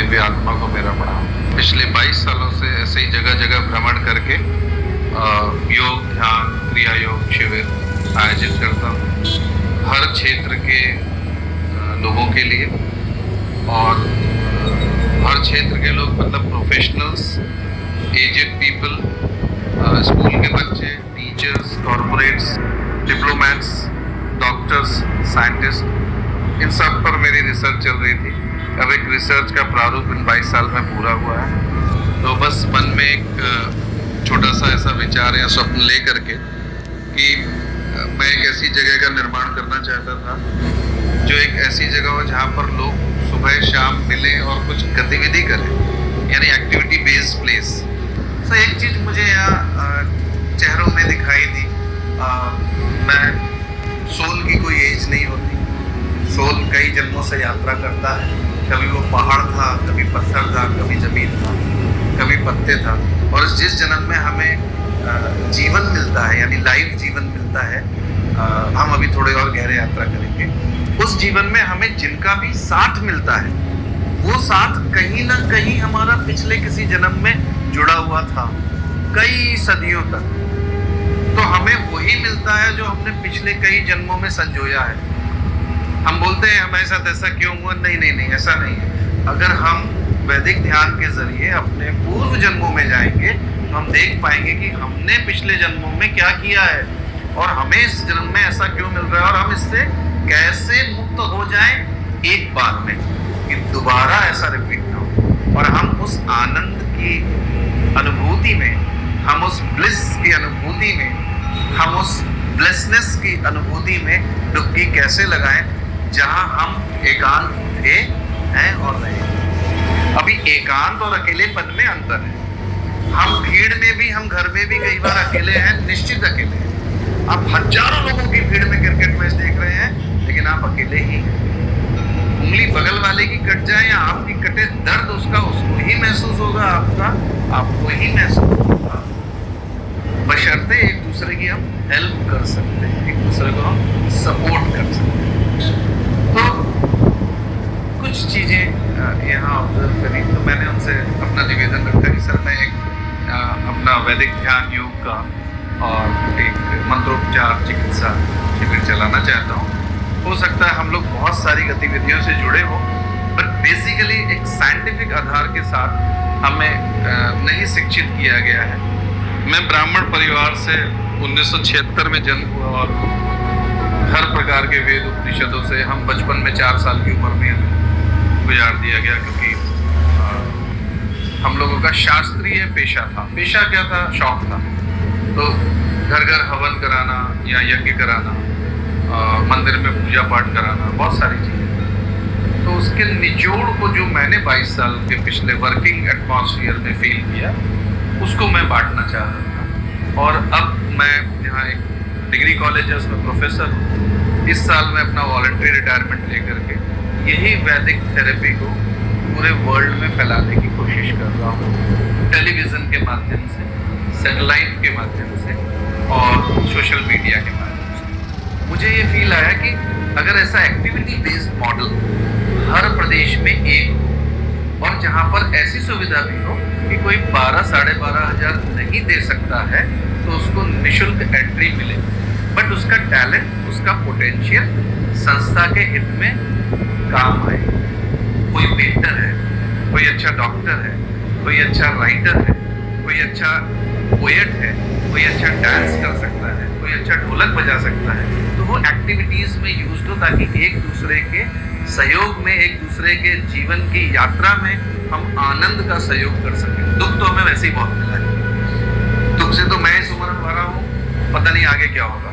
दिव्य आत्मा को मेरा प्रणाम। पिछले 22 सालों से ऐसे ही जगह जगह भ्रमण करके योग, ध्यान, क्रिया योग शिविर आयोजित करता हूँ हर क्षेत्र के लोगों के लिए। और हर क्षेत्र के लोग मतलब प्रोफेशनल्स, एजेड पीपल, स्कूल के बच्चे, teachers, corporates, diplomats, doctors, scientist, इन सब पर मेरी रिसर्च चल रही थी। अब एक रिसर्च का प्रारूप इन 22 साल में पूरा हुआ है। तो बस मन में एक छोटा सा ऐसा विचार या स्वप्न ले करके कि मैं एक ऐसी जगह का निर्माण करना चाहता था जो एक ऐसी जगह हो जहाँ पर लोग सुबह शाम मिलें और कुछ गतिविधि करें, यानी एक्टिविटी बेस्ड प्लेस। तो एक चीज़ मुझे यहाँ चेहरों में दिखाई दी। मैं सोल की कोई एज नहीं होती। सोल कई जन्मों से यात्रा करता है। कभी वो पहाड़ था, कभी पत्थर था, कभी जमीन था, कभी पत्ते था। और जिस जन्म में हमें जीवन मिलता है, यानी लाइफ जीवन मिलता है, हम अभी थोड़े और गहरे यात्रा करेंगे। उस जीवन में हमें जिनका भी साथ मिलता है, वो साथ कहीं ना कहीं हमारा पिछले किसी जन्म में जुड़ा हुआ था, कई सदियों तक। तो हमें वही मिलता है जो हमने पिछले कई जन्मों में संजोया है। हम बोलते हैं हमारे साथ ऐसा क्यों हुआ? नहीं, ऐसा नहीं है। अगर हम वैदिक ध्यान के जरिए अपने पूर्व जन्मों में जाएंगे तो हम देख पाएंगे कि हमने पिछले जन्मों में क्या किया है और हमें इस जन्म में ऐसा क्यों मिल रहा है, और हम इससे कैसे मुक्त हो जाएं एक बार में, कि दोबारा ऐसा रिपीट ना हो। और हम उस आनंद की अनुभूति में, हम उस ब्लिस की अनुभूति में, हम उस ब्लिसनेस की अनुभूति में डुबकी कैसे लगाएं जहां हम एकांत थे, हैं और रहे। अभी एकांत और अकेलेपन में अंतर है। हम भीड़ में भी, हम घर में भी कई बार अकेले हैं, निश्चित अकेले हैं। आप हजारों लोगों की भीड़ में क्रिकेट मैच देख रहे हैं, लेकिन आप अकेले ही हैं। उंगली बगल वाले की कट जाए या आपकी कटे, दर्द उसको ही महसूस होगा, आपको ही महसूस होगा। बशर्ते एक दूसरे की हम हेल्प कर सकते हैं, एक दूसरे को हम सपोर्ट कर सकते हैं। तो कुछ चीज़ें यहाँ ऑब्जर्व करी तो मैंने उनसे अपना निवेदन रखा कि सर मैं एक अपना वैदिक ध्यान योग का और एक मंत्रोपचार चिकित्सा शिविर चलाना चाहता हूँ। हो सकता है हम लोग बहुत सारी गतिविधियों से जुड़े हों, बट बेसिकली एक साइंटिफिक आधार के साथ हमें नहीं शिक्षित किया गया है। मैं ब्राह्मण परिवार से 1976 में जन्म हुआ और हर प्रकार के वेद उपनिषदों से हम बचपन में 4 साल की उम्र में गुजार दिया गया, क्योंकि हम लोगों का शास्त्रीय पेशा था। पेशा क्या था? शौक था। तो घर घर हवन कराना या यज्ञ कराना, मंदिर में पूजा पाठ कराना, बहुत सारी चीज़ें। तो उसके निचोड़ को जो मैंने 22 साल के पिछले वर्किंग एटमॉस्फेयर में फील किया, उसको मैं बांटना चाह रहा था। और अब मैं यहाँ एक डिग्री कॉलेज है, उसमें प्रोफेसर हूँ। इस साल मैं अपना वॉलंटरी रिटायरमेंट लेकर के यही वैदिक थेरेपी को पूरे वर्ल्ड में फैलाने की कोशिश कर रहा हूँ, टेलीविज़न के माध्यम से, सैटेलाइट के माध्यम से और सोशल मीडिया के माध्यम से। मुझे ये फील आया कि अगर ऐसा एक्टिविटी बेस्ड मॉडल हर प्रदेश में एक हो, और जहाँ पर ऐसी सुविधा भी हो कि कोई 12 साढ़े 12 हज़ार नहीं दे सकता है तो उसको निःशुल्क एंट्री मिले, बट उसका टैलेंट, उसका पोटेंशियल संस्था के हित में काम आए। कोई पेंटर है, कोई अच्छा डॉक्टर है, कोई अच्छा राइटर है, कोई अच्छा पोएट है, कोई अच्छा डांस कर सकता है, कोई अच्छा ढोलक बजा सकता है, तो वो एक्टिविटीज़ में यूज हो, ताकि एक दूसरे के सहयोग में, एक दूसरे के जीवन की यात्रा में हम आनंद का सहयोग कर सकें। दुख तो हमें वैसे ही बहुत मिला है। दुख से तो मैं इस उम्र में भरा हूँ, पता नहीं आगे क्या होगा।